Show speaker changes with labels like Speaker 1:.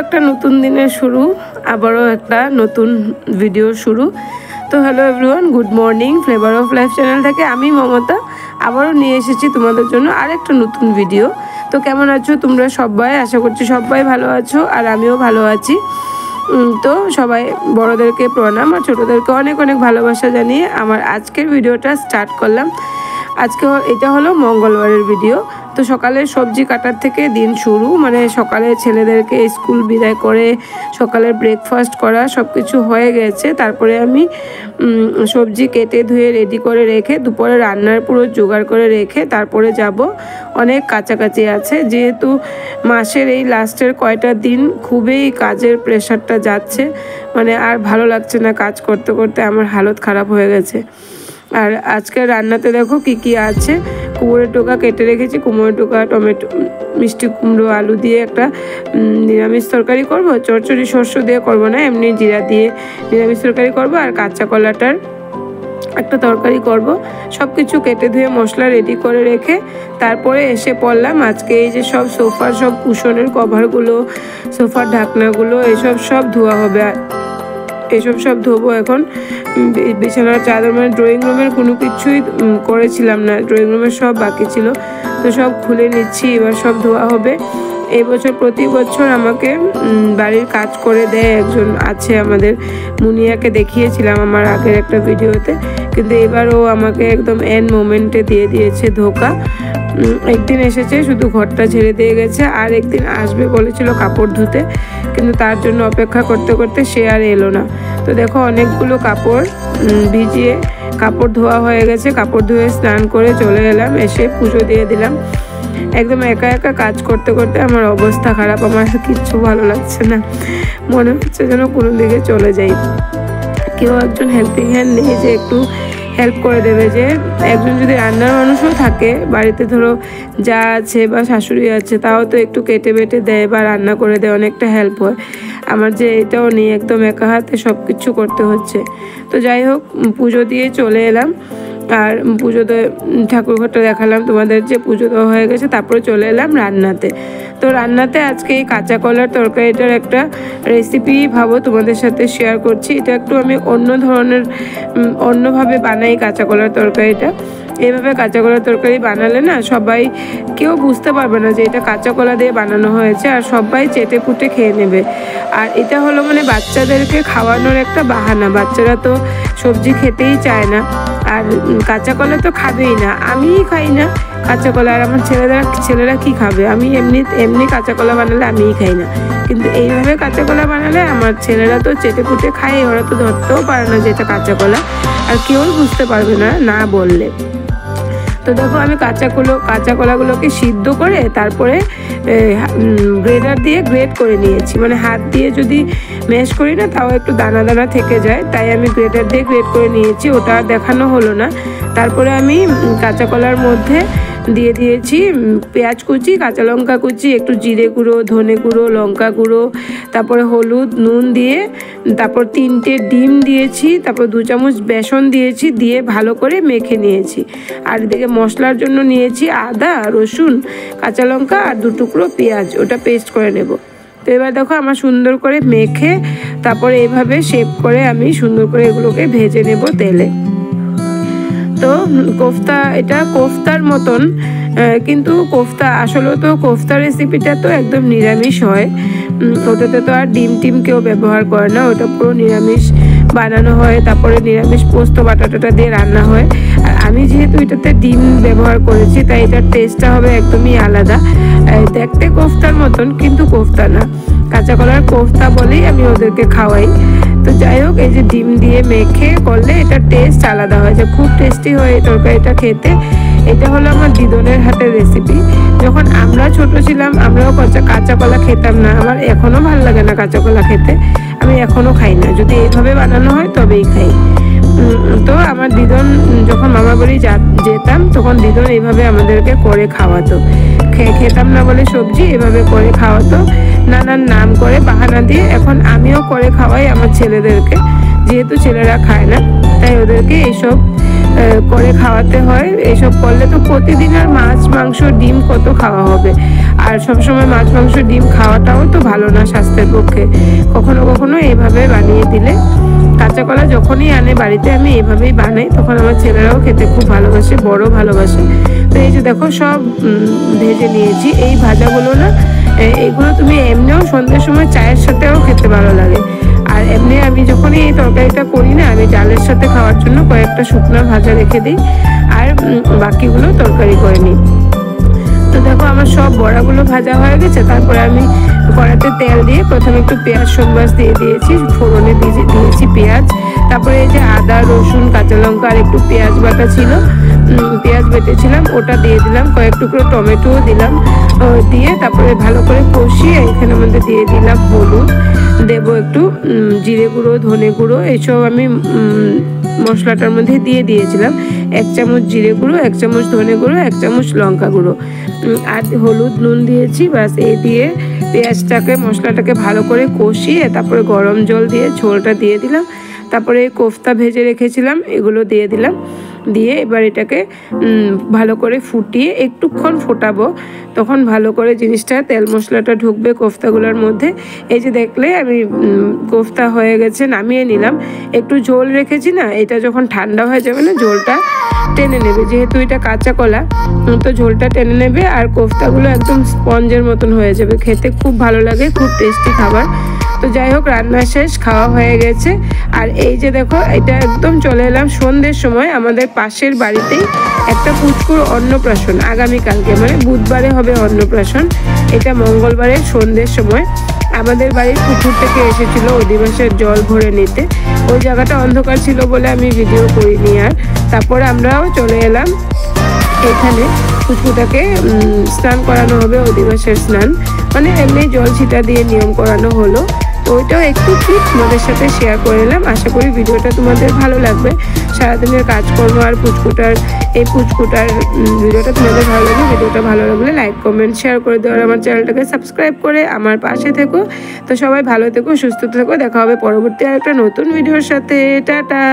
Speaker 1: একটা নতুন দিনের শুরু, আবারও একটা নতুন ভিডিও শুরু। তো hello everyone, good morning. Flavour of life channel থেকে আমি মমতা আবারও নিয়ে এসেছি তোমাদের জন্য আরেকটা নতুন ভিডিও। তো কেমন আছো তোমরা সবাই? আশা করছি সবাই ভালো আছো, আর আমিও ভালো আছি। তো সবাই বড়োদেরকে প্রণাম আর ছোটোদেরকে অনেক অনেক ভালোবাসা জানিয়ে আমার আজকের ভিডিওটা স্টার্ট করলাম। আজকে এটা হলো মঙ্গলবারের ভিডিও। তো সকালে সবজি কাটার থেকে দিন শুরু, মানে সকালে ছেলেদেরকে স্কুল বিদায় করে সকালের ব্রেকফাস্ট করা সব কিছু হয়ে গেছে। তারপরে আমি সবজি কেটে ধুয়ে রেডি করে রেখে দুপুরে রান্নার পুরো জোগাড় করে রেখে তারপরে যাব। অনেক কাছাকাছি আছে, যেহেতু মাসের এই লাস্টের কয়টা দিন খুবই কাজের প্রেশারটা যাচ্ছে, মানে আর ভালো লাগছে না কাজ করতে করতে, আমার হালত খারাপ হয়ে গেছে। আর আজকে রান্নাতে দেখো কি কি আছে। কুমড়োর টোকা কেটে রেখেছি, কুমড়োর টোকা, টমেটো, মিষ্টি কুমড়ো, আলু দিয়ে একটা নিরামিষ তরকারি করব। চচ্চড়ি শস্য দিয়ে করব না, এমনি জিরা দিয়ে নিরামিষ তরকারি করব। আর কাঁচা কলাটার একটা তরকারি করব। সব কিছু কেটে ধুয়ে মশলা রেডি করে রেখে তারপরে এসে পড়লাম। আজকে এই যে সব সোফার সব কুশনের কভারগুলো, সোফার ঢাকনাগুলো, এসব সব ধোয়া হবে। এসব সব ধোবো এখন। বিছানার চাদর, মানে ড্রয়িং রুমের কোনো কিছুই করেছিলাম না, ড্রয়িং রুমের সব বাকি ছিল, তো সব খুলে নিচ্ছি, এবার সব ধোয়া হবে। এই বছর প্রতি বছর আমাকে বাড়ির কাজ করে দেয় একজন আছে আমাদের, মুনিয়াকে দেখিয়েছিলাম আমার আগের একটা ভিডিওতে, কিন্তু এবার ও আমাকে একদম এন্ড মোমেন্টে দিয়ে দিয়েছে ধোকা। একদিন এসেছে, শুধু ঘরটা ঝেড়ে দিয়ে গেছে, আর একদিন আসবে বলেছিল কাপড় ধুতে, কিন্তু তার জন্য অপেক্ষা করতে করতে সে আর এলো না। তো দেখো অনেকগুলো কাপড় ভিজিয়ে কাপড় ধোয়া হয়ে গেছে। কাপড় ধুয়ে স্নান করে চলে এলাম, এসে পুজো দিয়ে দিলাম। একদম একা একা কাজ করতে করতে আমার অবস্থা খারাপ, আমার কিচ্ছু ভালো লাগছে না, মনে হচ্ছে যেন কোনো দিকে চলে যাই। কেউ একজন হেল্পিং হ্যান্ড নেই যে একটু হেল্প করে দেবে, যে একজন যদি রান্নার মানুষও থাকে বাড়িতে, ধরো যা আছে বা শাশুড়ি আছে, তাও তো একটু কেটে বেটে দেয় বা রান্না করে দেয়, অনেকটা হেল্প হয়। আমার যে এটাও নেই, একদম একা হাতে সব কিছু করতে হচ্ছে। তো যাই হোক, পুজো দিয়ে চলে এলাম। আর পুজোতে ঠাকুরঘরটা দেখালাম তোমাদের, যে পুজো দেওয়া হয়ে গেছে। তারপরে চলে এলাম রান্নাতে। তো রান্নাতে আজকে এই কাঁচা কলার তরকারিটার একটা রেসিপি ভাবো তোমাদের সাথে শেয়ার করছি। এটা একটু আমি অন্যভাবে বানাই কাঁচা কলার তরকারিটা। এইভাবে কাঁচা কলার তরকারি বানালে না সবাই, কেউ বুঝতে পারবে না যে এটা কাঁচা কলা দিয়ে বানানো হয়েছে, আর সবাই চেটে পুটে খেয়ে নেবে। আর এটা হলো মানে বাচ্চাদেরকে খাওয়ানোর একটা বাহানা। বাচ্চারা তো সবজি খেতেই চায় না, আর কাঁচা কলা তো খাবেই না, আমিই খাই না কাঁচা কলা। আর আমার ছেলেরা কি খাবে? আমি এমনি কাঁচা কলা বানালে আমিই খাই না, কিন্তু এইভাবে কাঁচা কলা বানালে আমার ছেলেরা তো চেটে পুটে খায়। ওরা তো ধরতেও পারে না যে এটা কাঁচা কলা, আর কেউ বুঝতে পারবে না না বললে। তো দেখো আমি কাঁচা কলাগুলোকে সিদ্ধ করে তারপরে গ্রেডার দিয়ে গ্রেড করে নিয়েছি। মানে হাত দিয়ে যদি ম্যাশ করি না, তাও একটু দানা দানা থেকে যায়, তাই আমি গ্রেডার দিয়ে গ্রেড করে নিয়েছি। ওটা আর দেখানো হলো না। তারপরে আমি কাঁচা কলার মধ্যে দিয়ে দিয়েছি পেঁয়াজ কুচি, কাঁচা লঙ্কা কুচি, একটু জিরে গুঁড়ো, ধনে গুঁড়ো, লঙ্কা গুঁড়ো, তারপরে হলুদ, নুন দিয়ে, তারপর 3টে ডিম দিয়েছি, তারপর 2 চামচ বেসন দিয়েছি, দিয়ে ভালো করে মেখে নিয়েছি। আর এদিকে মশলার জন্য নিয়েছি আদা, রসুন, কাঁচা লঙ্কা আর 2 টুকরো পেঁয়াজ, ওটা পেস্ট করে নেব। তো এবার দেখো আমার সুন্দর করে মেখে তারপরে এইভাবে শেপ করে আমি সুন্দর করে এগুলোকে ভেজে নেব তেলে। তো কোফতা, এটা কোফতার মতন, কিন্তু কোফতা আসলে তো কোফতা রেসিপিটা তো একদম নিরামিষ হয়। ওটাতে তো আর ডিম টিম কেউ ব্যবহার করে না, ওটা পুরো নিরামিষ বানানো হয়। তারপরে নিরামিষ পোস্ত বাটাটা দিয়ে রান্না হয়। আর আমি যেহেতু এটাতে ডিম ব্যবহার করেছি, তাই এটার টেস্টটা হবে একদমই আলাদা। দেখতে কোফতার মতন, কিন্তু কোফতা না, কাঁচা কলার কোফতা বলেই আমি ওদেরকে খাওয়াই। তো যাই হোক, এই যে ডিম দিয়ে মেখে করলে এটার টেস্ট আলাদা হয়, যে খুব টেস্টি হয় এই তরকারিটা খেতে। এটা হলো আমার দিদনের হাতের রেসিপি। যখন আমরা ছোট ছিলাম আমরাও কাঁচা কলা খেতাম না, আমার এখনও ভালো লাগে না কাঁচা কলা খেতে, আমি এখনও খাই না, যদি এইভাবে বানানো হয় তবেই খাই। তো আমার দিদন যখন মামা বাড়ি যেতাম, তখন দিদন এইভাবে আমাদেরকে করে খাওয়াতো। খেতাম না বলে সবজি এভাবে করে খাওয়াতো, নানান নাম করে বাহানা দিয়ে। এখন আমিও করে খাওয়াই আমার ছেলেদেরকে, যেহেতু ছেলেরা খায় না, তাই ওদেরকে এইসব করে খাওয়াতে হয়। এসব করলে তো প্রতিদিন আর মাছ, মাংস, ডিম কত খাওয়া হবে। আর সবসময় মাছ মাংস ডিম খাওয়াটাও তো ভালো না স্বাস্থ্যের পক্ষে। কখনো কখনো এইভাবে বানিয়ে দিলে, কাঁচা কলা যখনই আনে বাড়িতে আমি এইভাবেই বানাই, তখন আমার ছেলেরাও খেতে খুব ভালোবাসে, বড় ভালোবাসে। তো এই যে দেখো সব ভেজে নিয়েছি। এই ভাজাগুলো না, এগুলো তুমি এমনিও সন্ধ্যের সময় চায়ের সাথেও খেতে ভালো লাগে। আর এমনি আমি যখনই এই তরকারিটা করি না, আমি ডালের সাথে খাওয়ার জন্য কয়েকটা শুকনো ভাজা রেখে দিই, আর বাকিগুলো তরকারি করে নিই। তো দেখো আমার সব বড়াগুলো ভাজা হয়ে গেছে। তারপরে আমি কড়াতে তেল দিয়ে প্রথমে একটু পেঁয়াজ সবুজ দিয়ে দিয়েছি, ফোড়নে দিয়েছি পেঁয়াজ, তারপরে এই যে আদা রসুন কাঁচা লঙ্কা আর একটু পেঁয়াজ বাটা ছিল, পেঁয়াজ বেটেছিলাম ওটা দিয়ে দিলাম, কয়েক টুকরো টমেটোও দিলাম, দিয়ে তারপরে ভালো করে কষিয়ে এখানের মধ্যে দিয়ে দিলাম হলুদ, দেবো একটু জিরে গুঁড়ো ধনে গুঁড়ো, এইসব আমি মশলাটার মধ্যে দিয়ে দিয়েছিলাম। 1 চামচ জিরে গুঁড়ো, 1 চামচ ধনে গুঁড়ো, 1 চামচ লঙ্কা গুঁড়ো, আর হলুদ নুন দিয়েছি। বাস এই দিয়ে পেঁয়াজটাকে মশলাটাকে ভালো করে কষিয়ে তারপরে গরম জল দিয়ে ঝোলটা দিয়ে দিলাম। তারপরে কোফতা ভেজে রেখেছিলাম এগুলো দিয়ে দিলাম, দিয়ে এবার এটাকে ভালো করে ফুটিয়ে একটুক্ষণ ফোটাবো, তখন ভালো করে জিনিসটা তেল মশলাটা ঢুকবে কোফতাগুলোর মধ্যে। এই যে দেখলে আমি কোফতা হয়ে গেছে, নামিয়ে নিলাম। একটু ঝোল রেখেছি না, এটা যখন ঠান্ডা হয়ে যাবে না ঝোলটা টেনে নেবে, যেহেতু এটা কাঁচা কলা তো ঝোলটা টেনে নেবে, আর কোফতাগুলো একদম স্পঞ্জের মতন হয়ে যাবে, খেতে খুব ভালো লাগে, খুব টেস্টি খাবার। তো যাই হোক রান্না শেষ, খাওয়া হয়ে গেছে। আর এই যে দেখো এটা একদম চলে এলাম সন্ধ্যের সময়, আমাদের পাশের বাড়িতেই একটা পুচকুর অন্নপ্রাশন, আগামীকালকে মানে বুধবারে হবে অন্নপ্রাশন। এটা মঙ্গলবারের সন্ধ্যের সময় আমাদের বাড়ির পুকুর থেকে এসেছিল অধিবাসের জল ভরে নিতে। ওই জায়গাটা অন্ধকার ছিল বলে আমি ভিডিও করিনি। আর তারপরে আমরাও চলে এলাম এখানে, পুচকুটাকে স্নান করানো হবে, অধিবাসের স্নান, মানে এমনি জল ছিটা দিয়ে নিয়ম করানো হলো। তো ওইটাও একটু ক্লিপ তোমাদের সাথে শেয়ার করে নিলাম। আশা করি ভিডিওটা তোমাদের ভালো লাগবে। সারাদিনের কাজকর্ম আর পুচকুটার ভিডিওটা তোমাদের ভালো লাগবে। ভিডিওটা ভালো লাগলে লাইক কমেন্ট শেয়ার করে দেওয়ার, আমার চ্যানেলটাকে সাবস্ক্রাইব করে আমার পাশে থেকো। তো সবাই ভালো থেকো, সুস্থ থেকো, দেখা হবে পরবর্তী আরেকটা নতুন ভিডিওর সাথে। টাটা।